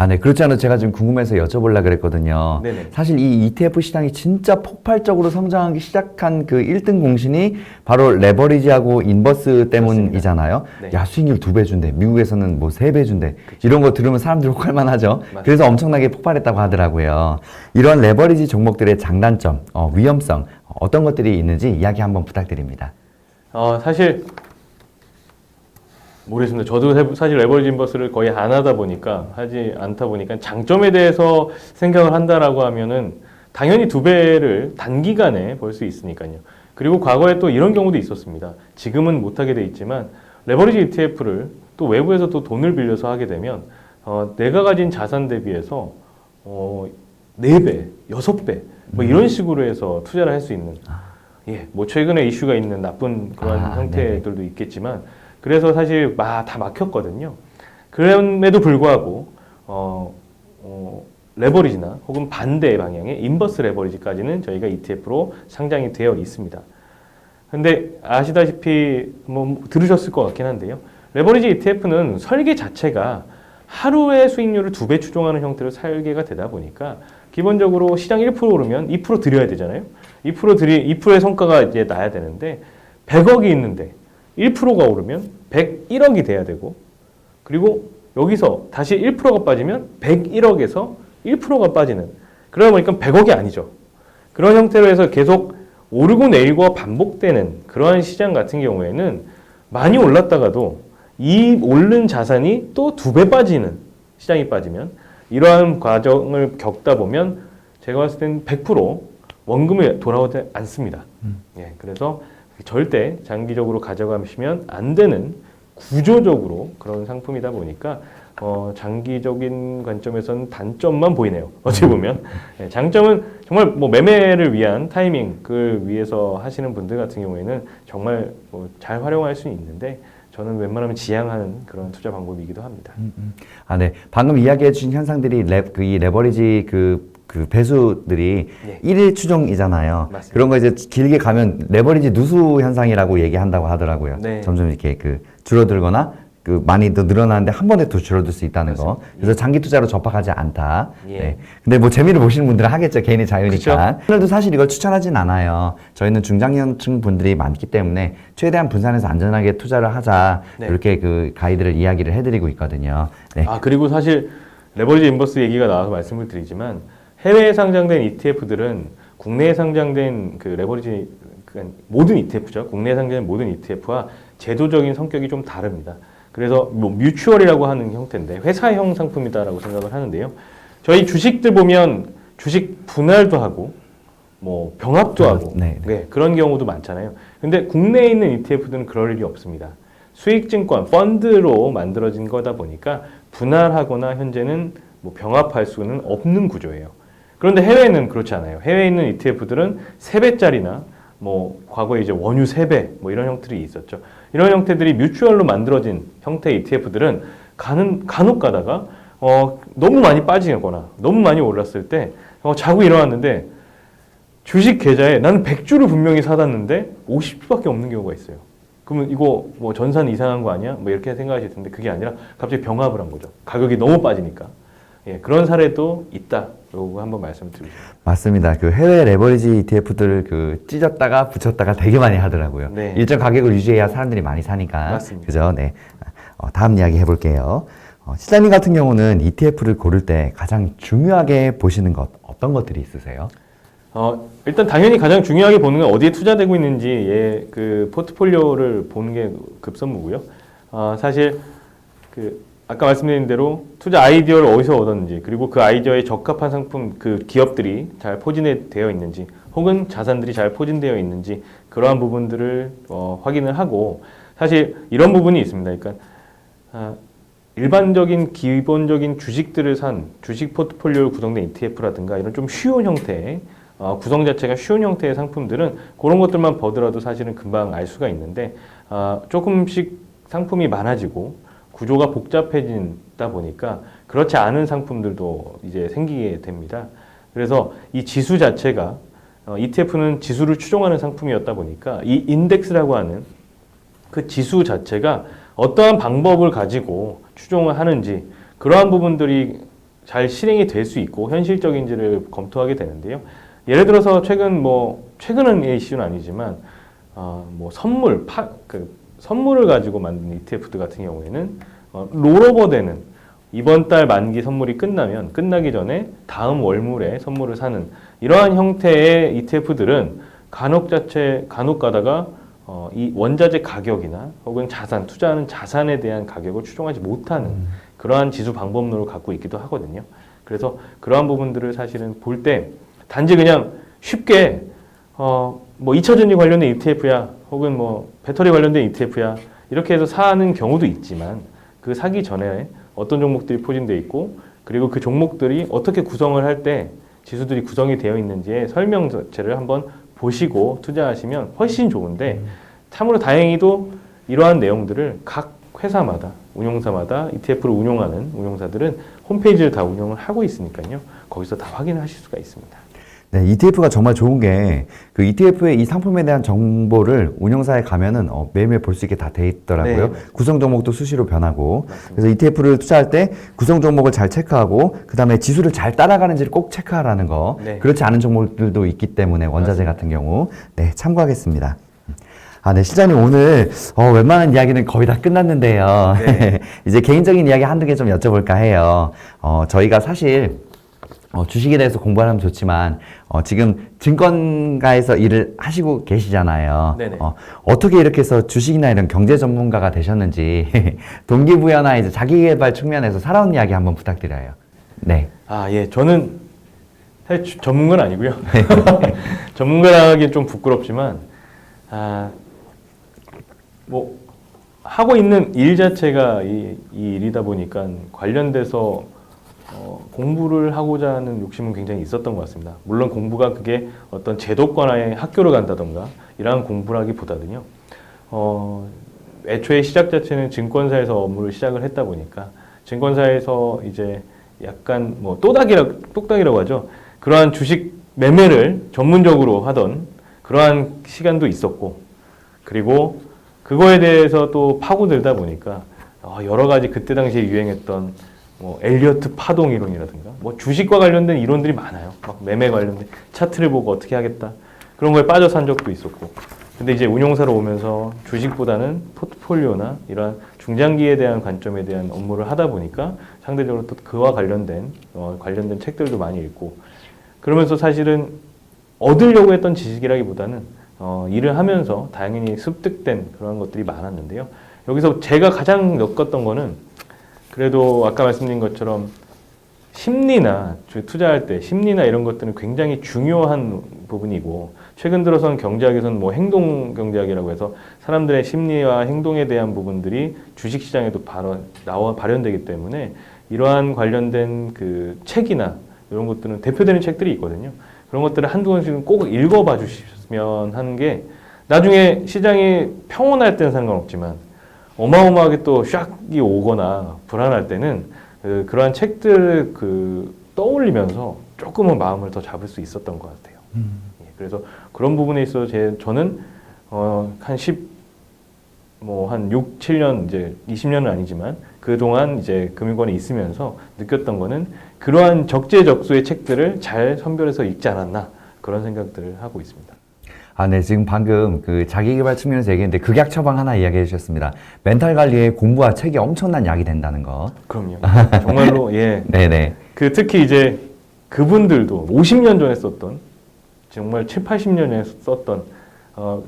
네. 그렇지 않아도 제가 지금 궁금해서 여쭤보려고 그랬거든요. 네네. 사실 이 ETF 시장이 진짜 폭발적으로 성장하기 시작한 그 1등 공신이 바로 레버리지하고 인버스 때문이잖아요. 네. 야, 수익률 2배 준대. 미국에서는 뭐 3배 준대. 이런 거 들으면 사람들이 혹할만 하죠. 맞습니다. 그래서 엄청나게 폭발했다고 하더라고요. 이런 레버리지 종목들의 장단점, 위험성, 어떤 것들이 있는지 이야기 한번 부탁드립니다. 사실 모르겠습니다. 저도 사실 레버리지 인버스를 거의 안 하다 보니까 하지 않다 보니까 장점에 대해서 생각을 한다라고 하면은 당연히 2배를 단기간에 벌 수 있으니까요. 그리고 과거에 또 이런 경우도 있었습니다. 지금은 못하게 돼 있지만 레버리지 ETF를 또 외부에서 또 돈을 빌려서 하게 되면 내가 가진 자산 대비해서 4배, 6배 뭐 이런 식으로 해서 투자를 할 수 있는 뭐 최근에 이슈가 있는 나쁜 그런 형태들도 있겠지만 그래서 사실 다 막혔거든요. 그럼에도 불구하고 레버리지나 혹은 반대 방향의 인버스 레버리지까지는 저희가 ETF로 상장이 되어 있습니다. 근데 아시다시피 뭐 들으셨을 것 같긴 한데요. 레버리지 ETF는 설계 자체가 하루의 수익률을 2배 추종하는 형태로 설계가 되다 보니까 기본적으로 시장 1% 오르면 2% 드려야 되잖아요. 2%의 성과가 이제 나야 되는데 100억이 있는데 1%가 오르면 101억이 돼야 되고 그리고 여기서 다시 1%가 빠지면 101억에서 1%가 빠지는 그러다 보니까 100억이 아니죠. 그런 형태로 해서 계속 오르고 내리고 반복되는 그러한 시장 같은 경우에는 많이 올랐다가도 이 오른 자산이 또 2배 빠지는 시장이 빠지면 이러한 과정을 겪다 보면 제가 봤을 때는 100% 원금이 돌아오지 않습니다. 그래서 절대 장기적으로 가져가시면 안 되는 구조적으로 그런 상품이다 보니까 장기적인 관점에서는 단점만 보이네요. 어찌 보면 장점은 정말 뭐 매매를 위한 타이밍을 위해서 하시는 분들 같은 경우에는 정말 뭐 잘 활용할 수 있는데 저는 웬만하면 지양하는 그런 투자 방법이기도 합니다. 네. 방금 이야기해 주신 현상들이 이 레버리지 그 배수들이 1일 추종이잖아요. 맞습니다. 그런 거 이제 길게 가면 레버리지 누수 현상이라고 얘기한다고 하더라고요. 네. 점점 이렇게 줄어들거나 많이 더 늘어나는데 한 번에 또 줄어들 수 있다는 거. 그래서 장기 투자로 접박하지 않다. 네. 근데 뭐 재미를 보시는 분들은 하겠죠. 개인의 자유니까. 오늘도 사실 이걸 추천하진 않아요. 저희는 중장년층 분들이 많기 때문에 최대한 분산해서 안전하게 투자를 하자. 이렇게 그 가이드를 이야기를 해드리고 있거든요. 네. 그리고 사실 레버리지 인버스 얘기가 나와서 말씀을 드리지만 해외에 상장된 ETF들은 국내에 상장된 그 레버리지 모든 ETF죠. 국내에 상장된 모든 ETF와 제도적인 성격이 좀 다릅니다. 그래서 뭐 뮤추얼이라고 하는 형태인데 회사형 상품이다라고 생각을 하는데요. 저희 주식들 보면 주식 분할도 하고 뭐 병합도 하고 그런 경우도 많잖아요. 근데 국내에 있는 ETF들은 그럴 일이 없습니다. 수익증권, 펀드로 만들어진 거다 보니까 분할하거나 현재는 뭐 병합할 수는 없는 구조예요. 그런데 해외는 그렇지 않아요. 해외에 있는 ETF들은 3배짜리나 뭐 과거에 이제 원유 3배 뭐 이런 형태들이 있었죠. 이런 형태들이 뮤추얼로 만들어진 형태의 ETF들은 간혹 가다가 너무 많이 빠지거나 너무 많이 올랐을 때 자고 일어났는데 주식 계좌에 나는 100주를 분명히 사놨는데 50주밖에 없는 경우가 있어요. 그러면 이거 뭐 전산 이상한 거 아니야? 뭐 이렇게 생각하실 텐데 그게 아니라 갑자기 병합을 한 거죠. 가격이 너무 빠지니까. 그런 사례도 있다. 요거 한번 말씀드리죠. 맞습니다. 그 해외 레버리지 ETF들을 찢었다가 붙였다가 되게 많이 하더라고요. 일정 가격을 유지해야 사람들이 많이 사니까. 맞습니다. 그죠? 네. 다음 이야기 해볼게요. 시장님 같은 경우는 ETF를 고를 때 가장 중요하게 보시는 것 어떤 것들이 있으세요? 일단 당연히 가장 중요하게 보는 건 어디에 투자되고 있는지 그 포트폴리오를 보는 게 급선무고요. 사실 아까 말씀드린 대로 투자 아이디어를 어디서 얻었는지 그리고 그 아이디어에 적합한 상품 그 기업들이 잘 포진되어 있는지 혹은 자산들이 잘 포진되어 있는지 그러한 부분들을 확인을 하고 사실 이런 부분이 있습니다. 그러니까 일반적인 기본적인 주식들을 산 주식 포트폴리오를 구성된 ETF라든가 이런 좀 쉬운 형태의 구성 자체가 쉬운 형태의 상품들은 그런 것들만 보더라도 사실은 금방 알 수가 있는데 조금씩 상품이 많아지고 구조가 복잡해진다 보니까 그렇지 않은 상품들도 이제 생기게 됩니다. 그래서 이 지수 자체가 ETF는 지수를 추종하는 상품이었다 보니까 이 인덱스라고 하는 그 지수 자체가 어떠한 방법을 가지고 추종을 하는지 그러한 부분들이 잘 실행이 될 수 있고 현실적인지를 검토하게 되는데요. 예를 들어서 최근은 이슈는 아니지만 뭐 선물을 가지고 만든 ETF들 같은 경우에는 롤오버되는 이번 달 만기 선물이 끝나기 전에 다음 월물에 선물을 사는 이러한 형태의 ETF들은 간혹 가다가 이 원자재 가격이나 혹은 투자하는 자산에 대한 가격을 추종하지 못하는 그러한 지수 방법론을 갖고 있기도 하거든요. 그래서 그러한 부분들을 사실은 볼 때 단지 그냥 쉽게 뭐 2차전지 관련된 ETF야 혹은 뭐 배터리 관련된 ETF야 이렇게 해서 사는 경우도 있지만 그 사기 전에 어떤 종목들이 포진되어 있고 그리고 그 종목들이 어떻게 구성을 할 때 지수들이 구성이 되어 있는지의 설명 자체를 한번 보시고 투자하시면 훨씬 좋은데 참으로 다행히도 이러한 내용들을 각 회사마다 운용사마다 ETF를 운용하는 운용사들은 홈페이지를 다 운영을 하고 있으니까요. 거기서 다 확인하실 수가 있습니다. 네, ETF가 정말 좋은 게 그 ETF의 이 상품에 대한 정보를 운영사에 가면은 매일매일 볼 수 있게 다 돼 있더라고요. 네. 구성 종목도 수시로 변하고. 맞습니다. 그래서 ETF를 투자할 때 구성 종목을 잘 체크하고 그다음에 지수를 잘 따라가는지를 꼭 체크하라는 거. 네. 그렇지 않은 종목들도 있기 때문에 원자재 맞습니다. 같은 경우 네, 참고하겠습니다. 네, 실장님 오늘 웬만한 이야기는 거의 다 끝났는데요. 네. 이제 개인적인 이야기 한두 개 좀 여쭤볼까 해요. 저희가 사실 주식에 대해서 공부하면 좋지만 지금 증권가에서 일을 하시고 계시잖아요. 네네. 어떻게 이렇게 해서 주식이나 이런 경제 전문가가 되셨는지 동기부여나 이제 자기개발 측면에서 살아온 이야기 한번 부탁드려요. 네. 예. 저는 사실 전문가는 아니고요. 전문가라기엔 좀 부끄럽지만 뭐 하고 있는 일 자체가 이 일이다 보니까 관련돼서 공부를 하고자 하는 욕심은 굉장히 있었던 것 같습니다. 물론 공부가 그게 어떤 제도권화의 학교를 간다던가 이러한 공부라기보다는요. 애초에 시작 자체는 증권사에서 업무를 시작을 했다 보니까 증권사에서 이제 약간 뭐 똑딱이라고 하죠. 그러한 주식 매매를 전문적으로 하던 그러한 시간도 있었고 그리고 그거에 대해서 또 파고들다 보니까 여러 가지 그때 당시에 유행했던 뭐 엘리어트 파동 이론이라든가 뭐 주식과 관련된 이론들이 많아요. 막 매매 관련된 차트를 보고 어떻게 하겠다 그런 거에 빠져 산 적도 있었고 근데 이제 운용사로 오면서 주식보다는 포트폴리오나 이러한 중장기에 대한 관점에 대한 업무를 하다 보니까 상대적으로 또 그와 관련된 책들도 많이 읽고 그러면서 사실은 얻으려고 했던 지식이라기보다는 일을 하면서 당연히 습득된 그런 것들이 많았는데요. 여기서 제가 가장 느꼈던 거는 그래도 아까 말씀드린 것처럼 심리나 투자할 때 심리나 이런 것들은 굉장히 중요한 부분이고 최근 들어서는 경제학에서는 뭐 행동 경제학이라고 해서 사람들의 심리와 행동에 대한 부분들이 주식시장에도 발현되기 때문에 이러한 관련된 그 책이나 이런 것들은 대표되는 책들이 있거든요. 그런 것들을 한두 번씩은 꼭 읽어봐 주시면 하는 게 나중에 시장이 평온할 때는 상관없지만 어마어마하게 또 샥이 오거나 불안할 때는 그러한 책들을 떠올리면서 조금은 마음을 더 잡을 수 있었던 것 같아요. 그래서 그런 부분에 있어서 저는 한 6, 7년 이제 20년은 아니지만 그동안 이제 금융권에 있으면서 느꼈던 거는 그러한 적재적소의 책들을 잘 선별해서 읽지 않았나 그런 생각들을 하고 있습니다. 네, 지금 방금 그 자기개발 측면에서 얘기했는데 극약 처방 하나 이야기해 주셨습니다. 멘탈 관리에 공부와 책이 엄청난 약이 된다는 거. 그럼요. 정말로, 예. 네네. 특히 이제 그분들도 50년 전에 썼던, 정말 7, 80년 전에 썼던,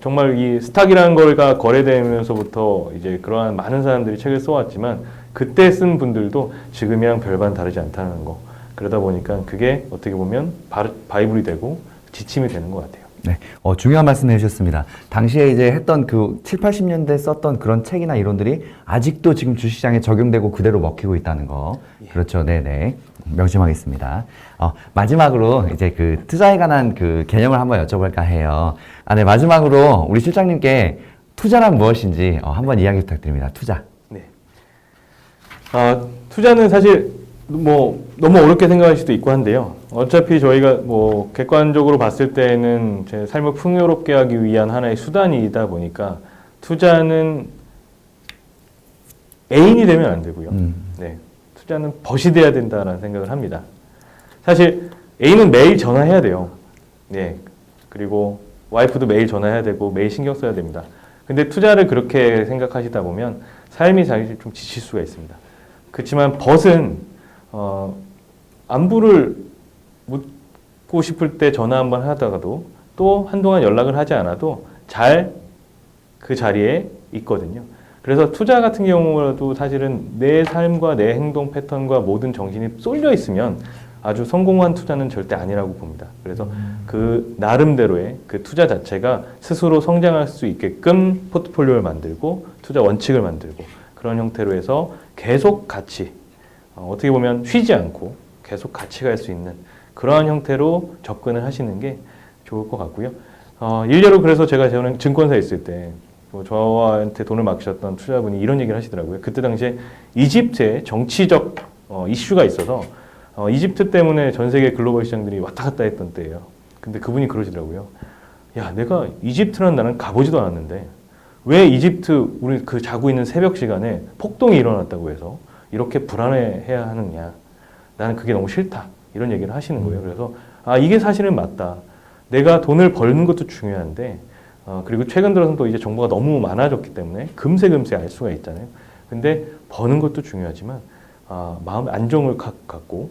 정말 이 스탁이라는 거가 거래되면서부터 이제 그러한 많은 사람들이 책을 써왔지만 그때 쓴 분들도 지금이랑 별반 다르지 않다는 거. 그러다 보니까 그게 어떻게 보면 바이블이 되고 지침이 되는 것 같아요. 네, 중요한 말씀 해주셨습니다. 당시에 이제 했던 그 7, 80년대 썼던 그런 책이나 이론들이 아직도 지금 주식시장에 적용되고 그대로 먹히고 있다는 거. 예. 그렇죠. 네네. 명심하겠습니다. 마지막으로 이제 그 투자에 관한 그 개념을 한번 여쭤볼까 해요. 네, 마지막으로 우리 실장님께 투자란 무엇인지 한번 이야기 부탁드립니다. 투자. 네. 투자는 사실 뭐 너무 어렵게 생각할 수도 있고 한데요. 어차피 저희가 뭐 객관적으로 봤을 때는 제 삶을 풍요롭게 하기 위한 하나의 수단이다 보니까 투자는 애인이 되면 안 되고요. 네. 투자는 벗이 돼야 된다라는 생각을 합니다. 사실 A는 매일 전화해야 돼요. 네. 그리고 와이프도 매일 전화해야 되고 매일 신경 써야 됩니다. 근데 투자를 그렇게 생각하시다 보면 삶이 사실 좀 지칠 수가 있습니다. 그렇지만 벗은 안부를 묻고 싶을 때 전화 한번 하다가도 또 한동안 연락을 하지 않아도 잘 그 자리에 있거든요. 그래서 투자 같은 경우도 사실은 내 삶과 내 행동 패턴과 모든 정신이 쏠려 있으면 아주 성공한 투자는 절대 아니라고 봅니다. 그래서 그 나름대로의 그 투자 자체가 스스로 성장할 수 있게끔 포트폴리오를 만들고 투자 원칙을 만들고 그런 형태로 해서 계속 같이 어떻게 보면 쉬지 않고 계속 같이 갈 수 있는 그러한 형태로 접근을 하시는 게 좋을 것 같고요. 일례로 그래서 저는 증권사에 있을 때 저한테 돈을 맡기셨던 투자분이 이런 얘기를 하시더라고요. 그때 당시에 이집트에 정치적 이슈가 있어서 이집트 때문에 전 세계 글로벌 시장들이 왔다 갔다 했던 때예요. 근데 그분이 그러시더라고요. 야, 내가 이집트라는 나라는 가보지도 않았는데 왜 이집트 우리 그 자고 있는 새벽 시간에 폭동이 일어났다고 해서 이렇게 불안해해야 하느냐. 나는 그게 너무 싫다. 이런 얘기를 하시는 거예요. 그래서 이게 사실은 맞다. 내가 돈을 버는 것도 중요한데 그리고 최근 들어서는 또 이제 정보가 너무 많아졌기 때문에 금세 알 수가 있잖아요. 근데 버는 것도 중요하지만 마음의 안정을 갖고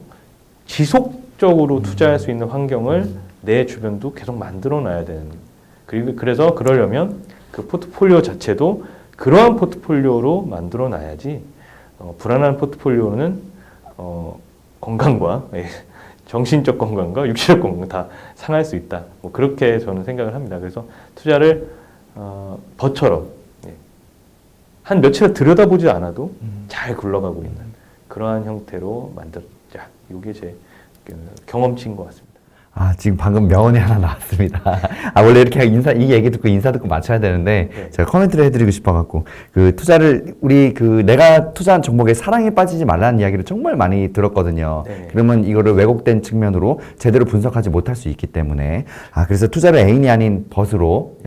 지속적으로 투자할 수 있는 환경을 내 주변도 계속 만들어 놔야 되는. 그리고 그래서 그러려면 그 포트폴리오 자체도 그러한 포트폴리오로 만들어 놔야지 불안한 포트폴리오는 건강과 정신적 건강과 육체적 건강 다 상할 수 있다. 뭐 그렇게 저는 생각을 합니다. 그래서 투자를 벌처럼 한 며칠 들여다보지 않아도 잘 굴러가고 있는 그러한 형태로 만들자. 이게 제 경험치인 것 같습니다. 지금 방금 명언이 하나 나왔습니다. 원래 이렇게 이 얘기 듣고 인사 듣고 맞춰야 되는데, 네. 제가 코멘트를 해드리고 싶어갖고, 투자를, 내가 투자한 종목에 사랑에 빠지지 말라는 이야기를 정말 많이 들었거든요. 네. 그러면 이거를 왜곡된 측면으로 제대로 분석하지 못할 수 있기 때문에, 그래서 투자를 애인이 아닌 벗으로,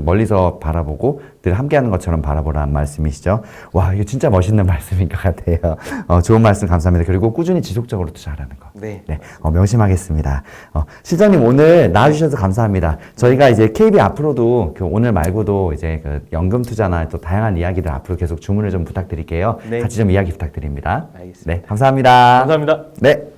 멀리서 바라보고 늘 함께하는 것처럼 바라보라는 말씀이시죠. 와, 이거 진짜 멋있는 말씀인 것 같아요. 좋은 말씀 감사합니다. 그리고 꾸준히 지속적으로 투자하라는 거. 네. 명심하겠습니다. 실장님 오늘 나와주셔서 감사합니다. 저희가 이제 KB 앞으로도 오늘 말고도 이제 연금 투자나 또 다양한 이야기들 앞으로 계속 주문을 좀 부탁드릴게요. 네. 같이 좀 이야기 부탁드립니다. 알겠습니다. 네, 감사합니다. 감사합니다. 네.